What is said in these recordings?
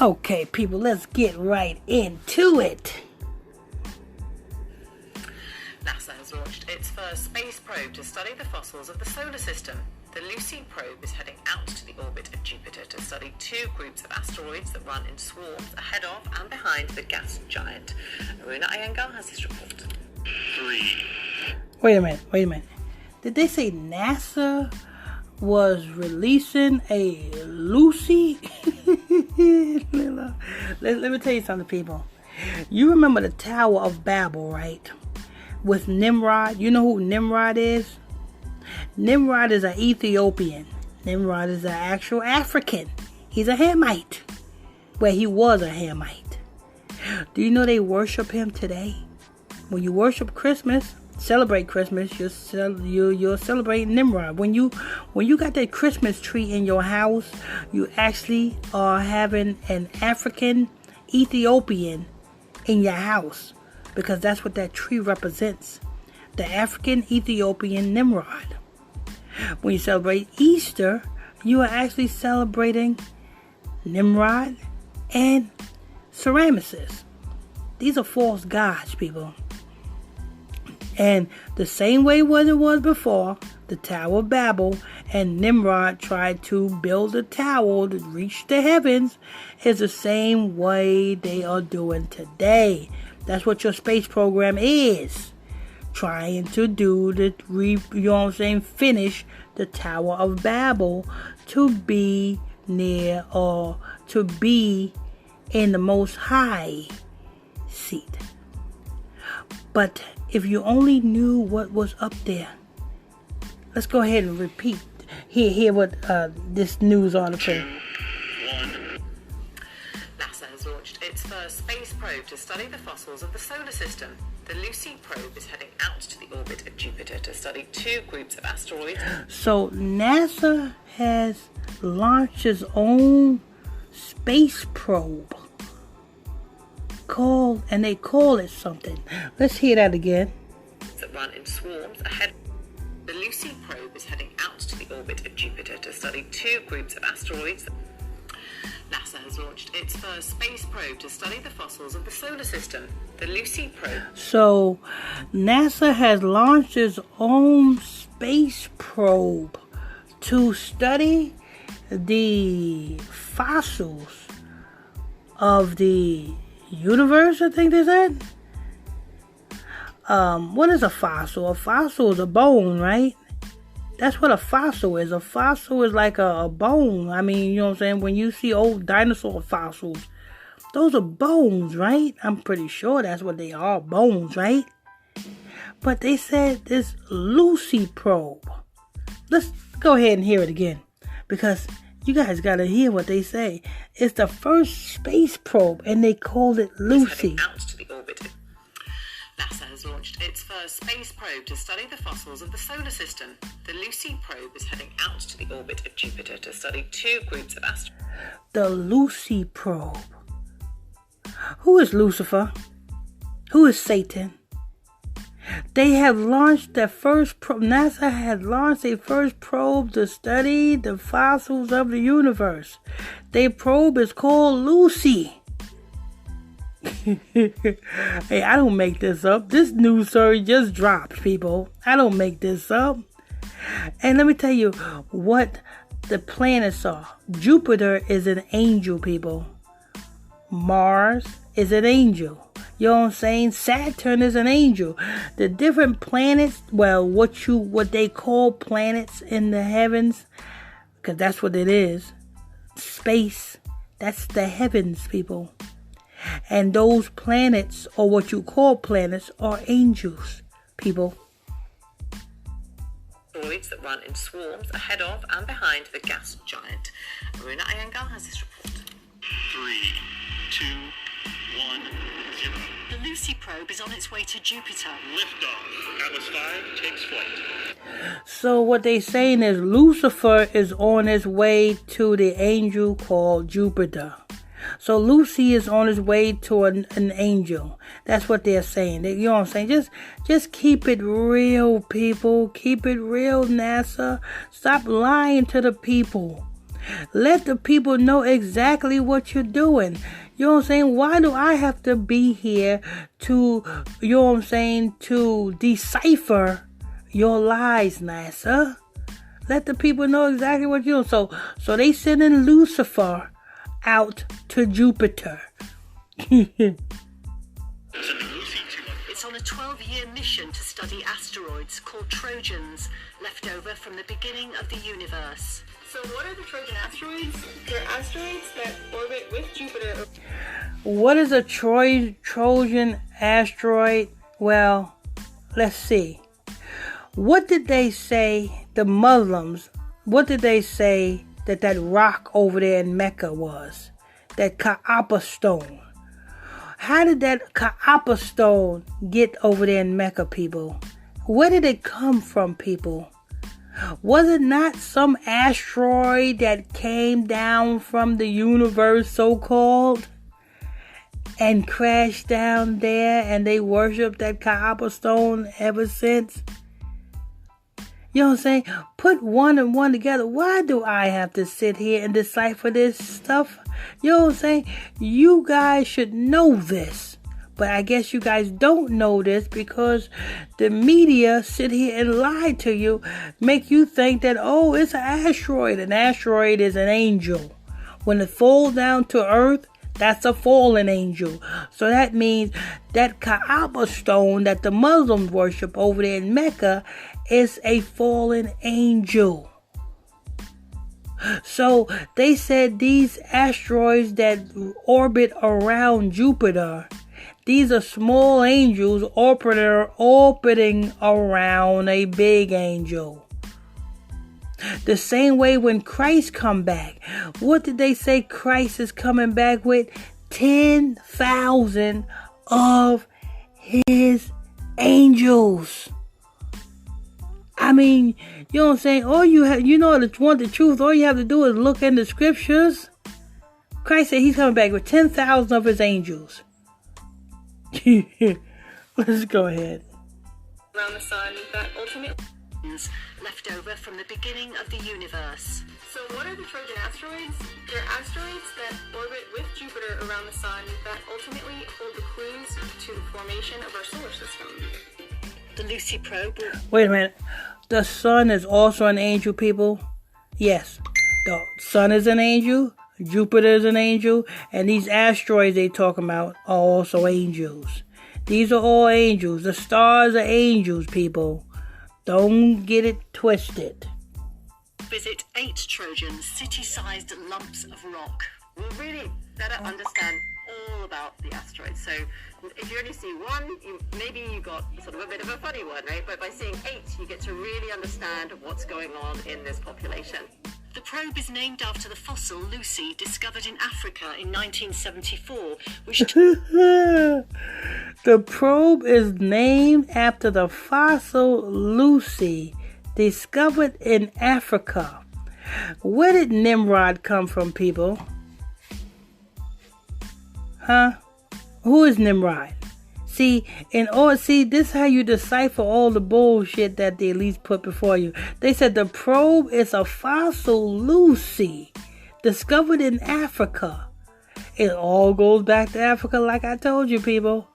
Okay, people, let's get right into it. NASA has launched its first space probe to study the fossils of the solar system. The Lucy probe is heading out to the orbit of Jupiter to study two groups of asteroids that run in swarms ahead of and behind the gas giant. Aruna Iyengar has this report. 3. Wait a minute. Did they say NASA was releasing a Lucy? Let me tell you something, people. You remember the Tower of Babel, right? With Nimrod. You know who Nimrod is? Nimrod is an Ethiopian. Nimrod is an actual African. He's a Hamite. Well, he was a Hamite. Do you know they worship him today? When you worship Christmas, celebrate Christmas, you're celebrating Nimrod. When you got that Christmas tree in your house, you actually are having an African Ethiopian in your house, because that's what that tree represents. The African Ethiopian Nimrod. When you celebrate Easter, you are actually celebrating Nimrod and Semiramis. These are false gods, people. And the same way as it was before, the Tower of Babel, and Nimrod tried to build a tower to reach the heavens, is the same way they are doing today. That's what your space program is. Trying to do finish the Tower of Babel to be near or to be in the Most High seat. But if you only knew what was up there. Let's go ahead and repeat. Hear what this news article. 2, 1. NASA has launched its first space probe to study the fossils of the solar system. The Lucy probe is heading out to the orbit of Jupiter to study two groups of asteroids. So NASA has launched its own space probe they call it something. Let's hear that again. That run in swarms ahead. The Lucy probe is heading out to the orbit of Jupiter to study two groups of asteroids. NASA has launched its first space probe to study the fossils of the solar system. The Lucy probe. So, NASA has launched its own space probe to study the fossils of the universe, I think they said. What is a fossil? A fossil is a bone, right? That's what a fossil is. A fossil is like a bone. I mean, you know what I'm saying? When you see old dinosaur fossils, those are bones, right? I'm pretty sure that's what they are, bones, right? But they said this Lucy probe. Let's go ahead and hear it again, because you guys gotta hear what they say. It's the first space probe, and they called it Lucy. Out to the orbit. NASA has launched its first space probe to study the fossils of the solar system. The Lucy probe is heading out to the orbit of Jupiter to study two groups of asteroids. The Lucy probe. Who is Lucifer? Who is Satan? They have launched their first probe. NASA had launched their first probe to study the fossils of the universe. Their probe is called Lucy. Hey, I don't make this up. This news story just dropped, people. I don't make this up. And let me tell you what the planets are. Jupiter is an angel, people. Mars is an angel. You know what I'm saying? Saturn is an angel. The different planets, well, what they call planets in the heavens, because that's what it is. Space, that's the heavens, people. And those planets, or what you call planets, are angels, people. Asteroids that run in swarms ahead of and behind the gas giant. Aruna Iyengar has this report. 3, 2, 1, 0. The Lucy probe is on its way to Jupiter. Liftoff. Atlas 5 takes flight. So what they saying is Lucifer is on his way to the angel called Jupiter. So Lucy is on his way to an angel. That's what they're saying. You know what I'm saying? Just keep it real, people. Keep it real, NASA. Stop lying to the people. Let the people know exactly what you're doing. You know what I'm saying? Why do I have to be here to, you know what I'm saying, to decipher your lies, NASA? Let the people know exactly what you're doing. So they sending Lucifer out to Jupiter. It's on a 12-year mission to study asteroids called Trojans, left over from the beginning of the universe. So what are the Trojan asteroids? They're asteroids that orbit with Jupiter. What is a Trojan asteroid? Well, let's see. What did they say, the Muslims, what did they say that rock over there in Mecca was? That Kaaba stone. How did that Kaaba stone get over there in Mecca, people? Where did it come from, people? Was it not some asteroid that came down from the universe, so-called, and crashed down there, and they worship that Kaaba stone ever since? You know what I'm saying? Put one and one together. Why do I have to sit here and decipher this stuff? You know what I'm saying? You guys should know this. But I guess you guys don't know this because the media sit here and lie to you, make you think that, oh, it's an asteroid. An asteroid is an angel. When it falls down to earth, that's a fallen angel. So that means that Kaaba stone that the Muslims worship over there in Mecca is a fallen angel. So they said these asteroids that orbit around Jupiter, these are small angels orbiting around a big angel. The same way when Christ come back. What did they say Christ is coming back with? 10,000 of his angels. I mean, you know what I'm saying? All you have, you know, to want the truth, all you have to do is look in the scriptures. Christ said he's coming back with 10,000 of his angels. Let's go ahead. Around the sun that ultimately... Left over from the beginning of the universe. So what are the Trojan asteroids? They're asteroids that orbit with Jupiter around the sun that ultimately hold the clues to the formation of our solar system. The Lucy probe. Wait a minute. The sun is also an angel, people? Yes. The sun is an angel. Jupiter is an angel. And these asteroids they talking about are also angels. These are all angels. The stars are angels, people. Don't get it twisted. Visit 8 Trojans, city-sized lumps of rock. We'll really better understand all about the asteroids. So if you only see one, maybe you got sort of a bit of a funny one, right? But by seeing 8, you get to really understand what's going on in this population. The probe is named after the fossil Lucy discovered in Africa in 1974, which... The probe is named after the fossil Lucy discovered in Africa. Where did Nimrod come from, people? Huh? Who is Nimrod? See, this is how you decipher all the bullshit that they at least put before you. They said the probe is a fossil Lucy discovered in Africa. It all goes back to Africa, like I told you, people.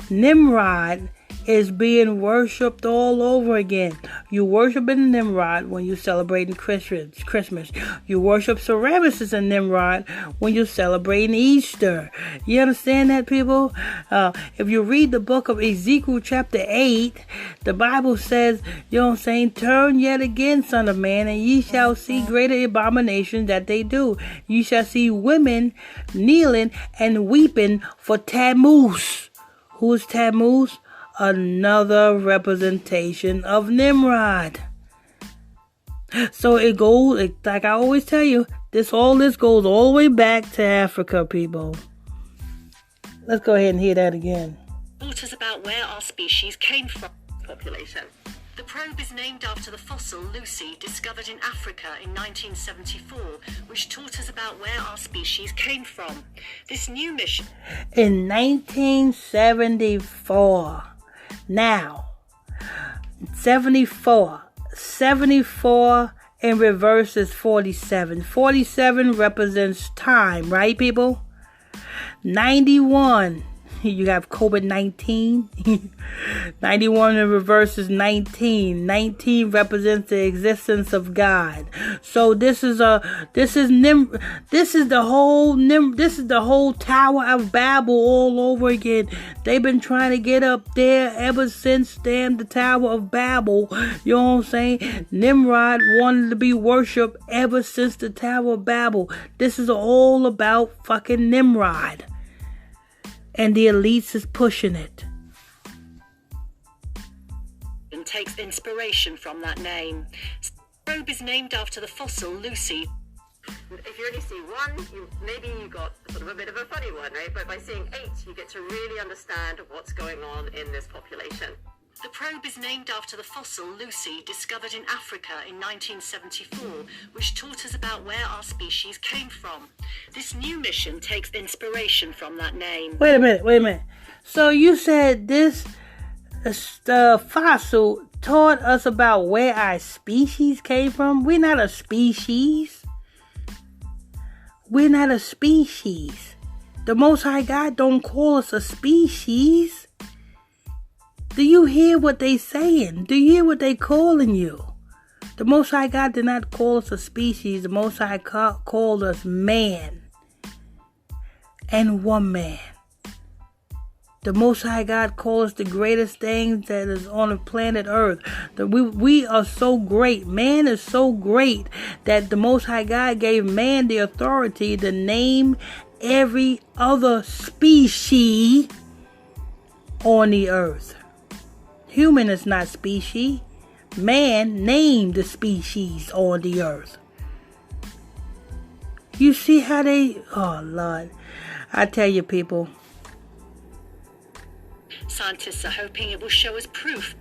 Nimrod is being worshipped all over again. You worshiping Nimrod when you're celebrating Christmas. You worship Cerebus and Nimrod when you're celebrating Easter. You understand that, people? If you read the book of Ezekiel chapter 8, the Bible says, you know what I'm saying, turn yet again, son of man, and ye shall see greater abominations that they do. You shall see women kneeling and weeping for Tammuz. Who is Tammuz? Another representation of Nimrod. So it goes, like I always tell you, this goes all the way back to Africa, people. Let's go ahead and hear that again. Taught us about where our species came from. Population. The probe is named after the fossil Lucy discovered in Africa in 1974, which taught us about where our species came from. This new mission... In 1974. Now, 74 in reverse is 47. 47 represents time, right, people? 91, you have COVID-19. 91 in reverse is 19. 19 represents the existence of God. So this is the whole Tower of Babel all over again. They've been trying to get up there ever since the Tower of Babel. You know what I'm saying? Nimrod wanted to be worshipped ever since the Tower of Babel. This is all about fucking Nimrod. And the elites is pushing it. And takes inspiration from that name. The probe is named after the fossil Lucy. If you only see one, maybe you got sort of a bit of a funny one, right? But by seeing 8, you get to really understand what's going on in this population. The probe is named after the fossil Lucy discovered in Africa in 1974, which taught us about where our species came from. This new mission takes inspiration from that name. Wait a minute. So you said this fossil taught us about where our species came from? We're not a species. We're not a species. The Most High God don't call us a species. Do you hear what they saying? Do you hear what they calling you? The Most High God did not call us a species. The Most High called us man and woman. The Most High God called us the greatest thing that is on the planet Earth. We are so great. Man is so great that the Most High God gave man the authority to name every other species on the earth. Human is not species. Man named the species on the earth. You see how they... Oh, Lord. I tell you, people. Scientists are hoping it will show us proof,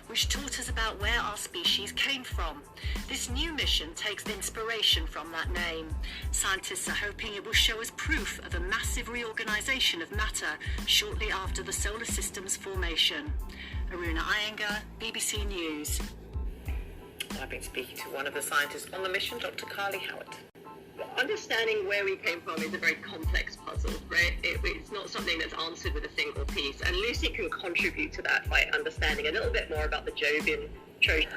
which taught us about where our species came from. This new mission takes inspiration from that name. Scientists are hoping it will show us proof of a massive reorganization of matter shortly after the solar system's formation. Aruna Iyengar, BBC News. I've been speaking to one of the scientists on the mission, Dr. Carly Howard. Understanding where we came from is a very complex puzzle, right? It's not something that's answered with a single piece. And Lucy can contribute to that by understanding a little bit more about the Jovian Trojan.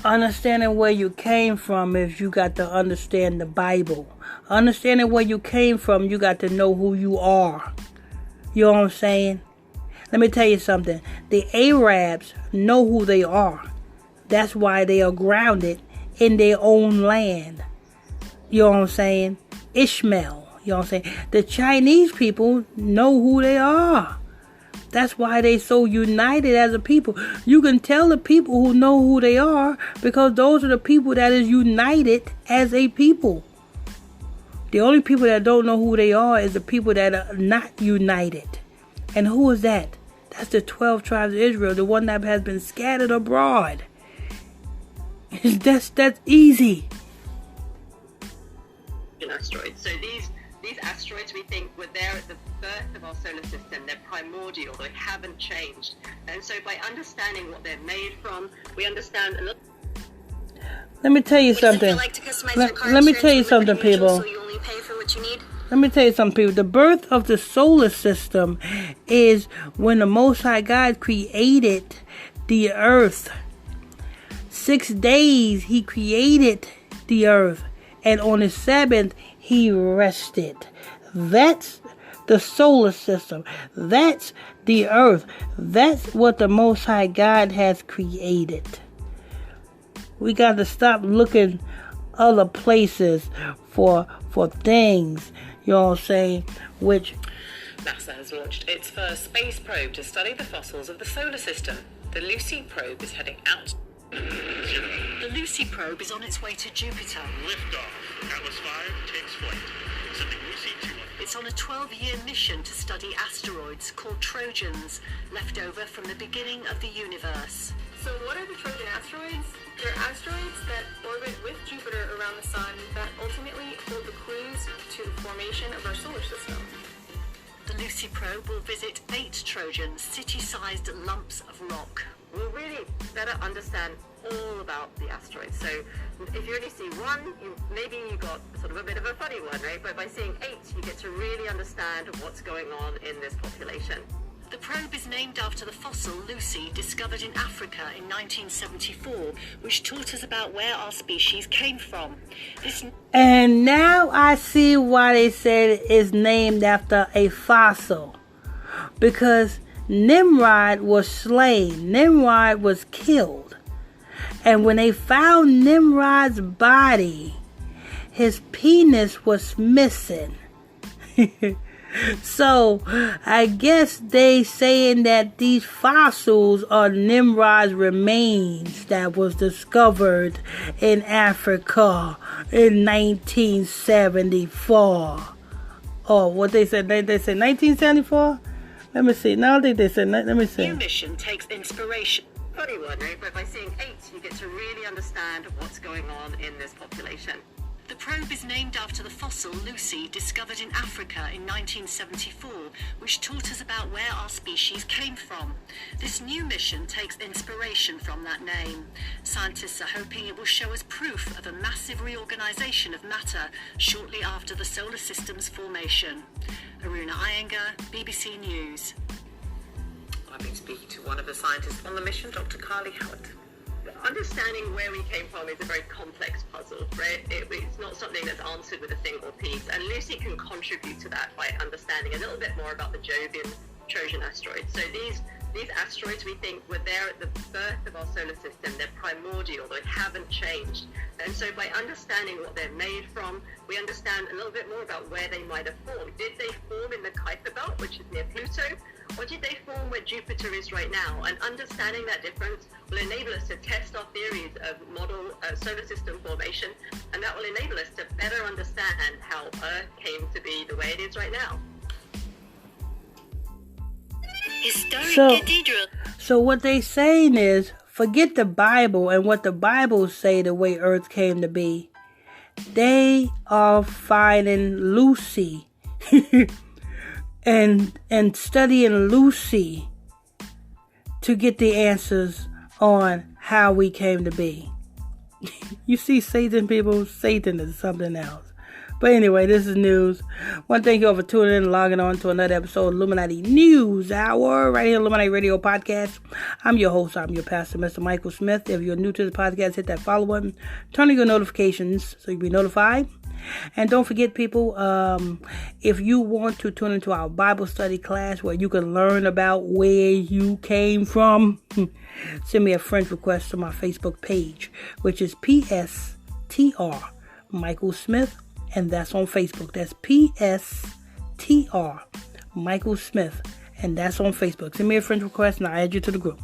Understanding where you came from is you got to understand the Bible. Understanding where you came from, you got to know who you are. You know what I'm saying? Let me tell you something. The Arabs know who they are. That's why they are grounded in their own land. You know what I'm saying? Ishmael. You know what I'm saying? The Chinese people know who they are. That's why they so united as a people. You can tell the people who know who they are because those are the people that is united as a people. The only people that don't know who they are is the people that are not united. And who is that? That's the 12 tribes of Israel, the one that has been scattered abroad. That's easy. Asteroids. So these asteroids we think were there at the birth of our solar system. They're primordial. They haven't changed. And so by understanding what they're made from, we understand a little. Let me tell you something. Let me tell you something, people. So you only pay for what you need? Let me tell you something, people. The birth of the solar system is when the Most High God created the earth. 6 days he created the earth. And on the 7th, he rested. That's the solar system. That's the earth. That's what the Most High God has created. We got to stop looking other places for things, you know what I'm saying, which... NASA has launched its first space probe to study the fossils of the solar system. The Lucy probe is heading out. 0. The Lucy probe is on its way to Jupiter. Liftoff. Atlas V takes flight. Sending Lucy to It's on a 12-year mission to study asteroids called Trojans, left over from the beginning of the universe. So what are the Trojan asteroids? They're asteroids that orbit with Jupiter around the sun that ultimately hold the clues to the formation of our solar system. The Lucy probe will visit 8 Trojans, city-sized lumps of rock. We'll really better understand all about the asteroids. asteroids. So if you only see one, maybe you got sort of a bit of a funny one, right? But by seeing 8, you get to really understand what's going on in this population. The probe is named after the fossil Lucy discovered in Africa in 1974, which taught us about where our species came from. And now I see why they said it's named after a fossil. Because Nimrod was slain. Nimrod was killed. And when they found Nimrod's body, his penis was missing. So, I guess they saying that these fossils are Nimrod's remains that was discovered in Africa in 1974. Oh, what they said? They said 1974? Let me see. No, I think they said, let me see. New mission takes inspiration. Funny one, right? But by seeing 8, you get to really understand what's going on in this population. The probe is named after the fossil Lucy discovered in Africa in 1974, which taught us about where our species came from. This new mission takes inspiration from that name. Scientists are hoping it will show us proof of a massive reorganization of matter shortly after the solar system's formation. Aruna Iyengar, BBC News. I've been speaking to one of the scientists on the mission, Dr. Carly Howard. Understanding where we came from is a very complex puzzle, right? It's not something that's answered with a single piece, and Lucy can contribute to that by understanding a little bit more about the Jovian Trojan asteroids. So these asteroids we think were there at the birth of our solar system. They're primordial, they haven't changed. And so by understanding what they're made from, we understand a little bit more about where they might have formed. Did they form in the Kuiper Belt, which is near Pluto? Or did they form where Jupiter is right now? And understanding that difference will enable us to test our theories of model solar system formation, and that will enable us to better understand how Earth came to be the way it is right now. Historic Cathedral. So what they saying is, forget the Bible and what the Bible say the way Earth came to be. They are finding Lucy and studying Lucy to get the answers on how we came to be. You see, Satan, people, Satan is something else. But anyway, this is news. I want to thank you all for tuning in and logging on to another episode of Illuminati News Hour right here on Illuminati Radio Podcast. I'm your host. I'm your pastor, Mr. Michael Smith. If you're new to the podcast, hit that follow button. Turn on your notifications so you'll be notified. And don't forget, people, if you want to tune into our Bible study class where you can learn about where you came from, send me a friend request to my Facebook page, which is PSTR Michael Smith, and that's on Facebook. That's PSTR Michael Smith, and that's on Facebook. Send me a friend request and I'll add you to the group.